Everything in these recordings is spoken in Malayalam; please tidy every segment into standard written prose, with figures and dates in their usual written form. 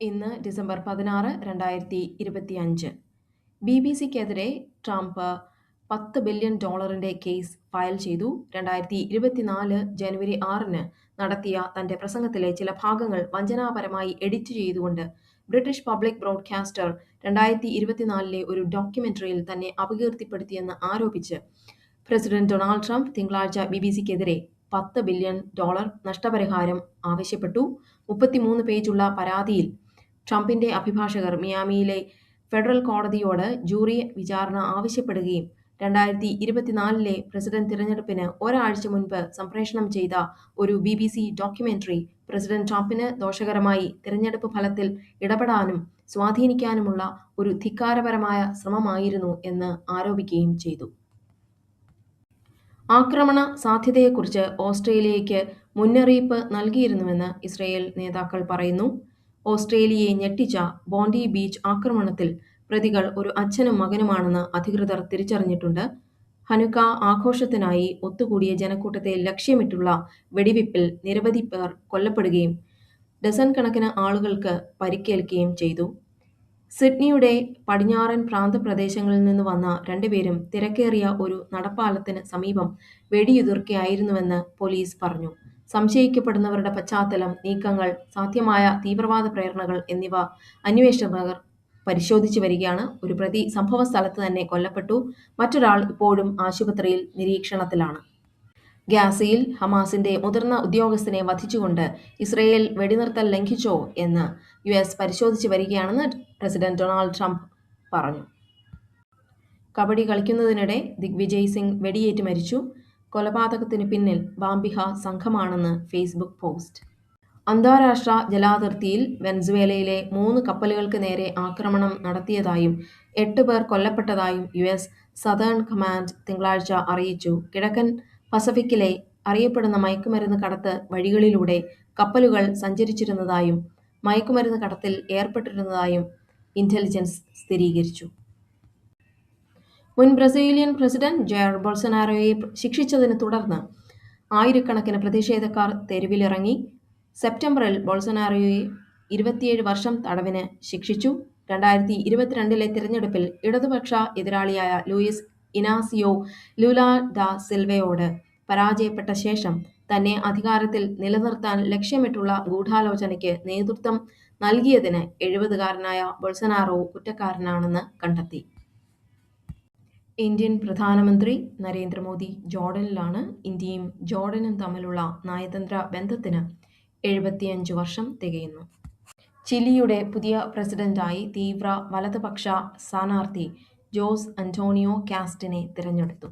ഇന്ന് ഡിസംബർ 16, 2025. BBC-ക്കെതിരെ ട്രംപ് $10 ബില്യൺ കേസ് ഫയൽ ചെയ്തു. 2024 ജനുവരി 6 നടത്തിയ തന്റെ പ്രസംഗത്തിലെ ചില ഭാഗങ്ങൾ വഞ്ചനാപരമായി എഡിറ്റ് ചെയ്തുകൊണ്ട് ബ്രിട്ടീഷ് പബ്ലിക് ബ്രോഡ്കാസ്റ്റർ 2024 ഒരു ഡോക്യുമെന്ററിയിൽ തന്നെ അപകീർത്തിപ്പെടുത്തിയെന്ന് ആരോപിച്ച് പ്രസിഡന്റ് ഡൊണാൾഡ് ട്രംപ് തിങ്കളാഴ്ച BBC-ക്കെതിരെ $10 ബില്യൺ നഷ്ടപരിഹാരം ആവശ്യപ്പെട്ടു. 33 പേജുള്ള പരാതിയിൽ ട്രംപിന്റെ അഭിഭാഷകർ മിയാമിയിലെ ഫെഡറൽ കോടതിയോട് ജൂറി വിചാരണ ആവശ്യപ്പെടുകയും 2024 പ്രസിഡന്റ് തിരഞ്ഞെടുപ്പിന് ഒരാഴ്ച മുൻപ് സംപ്രേഷണം ചെയ്ത ഒരു BBC ഡോക്യുമെന്ററി പ്രസിഡന്റ് ട്രംപിന് ദോഷകരമായി തിരഞ്ഞെടുപ്പ് ഫലത്തിൽ ഇടപെടാനും സ്വാധീനിക്കാനുമുള്ള ഒരു ധിക്കാരപരമായ ശ്രമമായിരുന്നു എന്ന് ആരോപിക്കുകയും ചെയ്തു. ആക്രമണ സാധ്യതയെക്കുറിച്ച് ഓസ്ട്രേലിയയ്ക്ക് മുന്നറിയിപ്പ് നൽകിയിരുന്നുവെന്ന് ഇസ്രയേൽ നേതാക്കൾ പറയുന്നു. ഓസ്ട്രേലിയയെ ഞെട്ടിച്ച ബോണ്ടി ബീച്ച് ആക്രമണത്തിൽ പ്രതികൾ ഒരു അച്ഛനും മകനുമാണെന്ന് അധികൃതർ തിരിച്ചറിഞ്ഞിട്ടുണ്ട്. ഹനുക്ക ആഘോഷത്തിനായി ഒത്തുകൂടിയ ജനക്കൂട്ടത്തെ ലക്ഷ്യമിട്ടുള്ള വെടിവയ്പിൽ നിരവധി പേർ കൊല്ലപ്പെടുകയും ഡസൻ കണക്കിന് ആളുകൾക്ക് പരിക്കേൽക്കുകയും ചെയ്തു. സിഡ്നിയുടെ പടിഞ്ഞാറൻ പ്രാന്തപ്രദേശങ്ങളിൽ നിന്ന് വന്ന രണ്ടുപേരും തിരക്കേറിയ ഒരു നടപ്പാലത്തിന് സമീപം വെടിയുതിർക്കുകയായിരുന്നുവെന്ന് പോലീസ് പറഞ്ഞു. സംശയിക്കപ്പെടുന്നവരുടെ പശ്ചാത്തലം, നീക്കങ്ങൾ, സാധ്യമായ തീവ്രവാദ പ്രേരണകൾ എന്നിവ അന്വേഷകർ പരിശോധിച്ചു വരികയാണ്. ഒരു പ്രതി സംഭവസ്ഥലത്ത് തന്നെ കൊല്ലപ്പെട്ടു. മറ്റൊരാൾ ഇപ്പോഴും ആശുപത്രിയിൽ നിരീക്ഷണത്തിലാണ്. ഗാസയിൽ ഹമാസിന്റെ മുതിർന്ന ഉദ്യോഗസ്ഥനെ വധിച്ചുകൊണ്ട് ഇസ്രയേൽ വെടിനിർത്തൽ ലംഘിച്ചോ എന്ന് US പരിശോധിച്ചു വരികയാണെന്ന് പ്രസിഡന്റ് ഡൊണാൾഡ് ട്രംപ് പറഞ്ഞു. കബഡി കളിക്കുന്നതിനിടെ ദിഗ്വിജയ് സിംഗ് വെടിയേറ്റ് മരിച്ചു. കൊലപാതകത്തിന് പിന്നിൽ ബാംബിഹ സംഘമാണെന്ന് ഫേസ്ബുക്ക് പോസ്റ്റ്. അന്താരാഷ്ട്ര ജലാതിർത്തിയിൽ വെനസ്വേലയിലെ 3 കപ്പലുകൾക്ക് നേരെ ആക്രമണം നടത്തിയതായും 8 പേർ കൊല്ലപ്പെട്ടതായും US സതേൺ കമാൻഡ് തിങ്കളാഴ്ച അറിയിച്ചു. കിഴക്കൻ പസഫിക്കിലെ അറിയപ്പെടുന്ന മയക്കുമരുന്ന് കടത്ത് വഴികളിലൂടെ കപ്പലുകൾ സഞ്ചരിച്ചിരുന്നതായും മയക്കുമരുന്ന് കടത്തിൽ ഏർപ്പെട്ടിരുന്നതായും ഇന്റലിജൻസ് സ്ഥിരീകരിച്ചു. മുൻ ബ്രസീലിയൻ പ്രസിഡന്റ് ജെയർ ബൊൾസനാരോയെ ശിക്ഷിച്ചതിനെ തുടർന്ന് ആയിരക്കണക്കിന് പ്രതിഷേധക്കാർ തെരുവിലിറങ്ങി. സെപ്റ്റംബറിൽ ബൊൾസനാരോയെ 27 വർഷം തടവിന് ശിക്ഷിച്ചു. 2022 തിരഞ്ഞെടുപ്പിൽ ഇടതുപക്ഷ എതിരാളിയായ ലൂയിസ് ഇനാസിയോ ലുല ഡ സിൽവയോട് പരാജയപ്പെട്ട ശേഷം തന്നെ അധികാരത്തിൽ നിലനിർത്താൻ ലക്ഷ്യമിട്ടുള്ള ഗൂഢാലോചനയ്ക്ക് നേതൃത്വം നൽകിയതിന് 70-കാരനായ ബൊൾസനാറോ കുറ്റക്കാരനാണെന്ന് കണ്ടെത്തി. ഇന്ത്യൻ പ്രധാനമന്ത്രി നരേന്ദ്രമോദി ജോർഡനിലാണ്. ഇന്ത്യയും ജോർഡനും തമ്മിലുള്ള നയതന്ത്ര ബന്ധത്തിന് 75 വർഷം തികയുന്നു. ചിലിയുടെ പുതിയ പ്രസിഡന്റായി തീവ്ര വലതുപക്ഷ സ്ഥാനാർത്ഥി ജോസ് അന്റോണിയോ കാസ്റ്റിനെ തിരഞ്ഞെടുത്തു.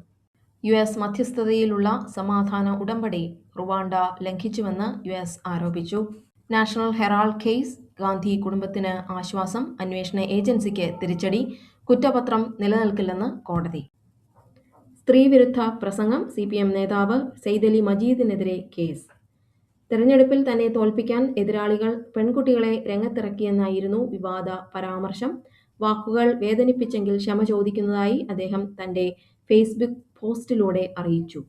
US മധ്യസ്ഥതയിലുള്ള സമാധാന ഉടമ്പടി റുവാണ്ട ലംഘിച്ചുവെന്ന് US ആരോപിച്ചു. നാഷണൽ ഹെറാൾഡ് കേസ്, ഗാന്ധി കുടുംബത്തിന് ആശ്വാസം, അന്വേഷണ ഏജൻസിക്ക് തിരിച്ചടി, കുറ്റപത്രം നിലനിൽക്കില്ലെന്ന് കോടതി. സ്ത്രീവിരുദ്ധ പ്രസംഗം, CPM നേതാവ് സെയ്ദലി മജീദിനെതിരെ കേസ്. തെരഞ്ഞെടുപ്പിൽ തന്നെ തോൽപ്പിക്കാൻ എതിരാളികൾ പെൺകുട്ടികളെ രംഗത്തിറക്കിയെന്നായിരുന്നു വിവാദ പരാമർശം. വാക്കുകൾ വേദനിപ്പിച്ചെങ്കിൽ ക്ഷമ ചോദിക്കുന്നതായി അദ്ദേഹം തന്റെ ഫേസ്ബുക്ക് പോസ്റ്റിലൂടെ അറിയിച്ചു.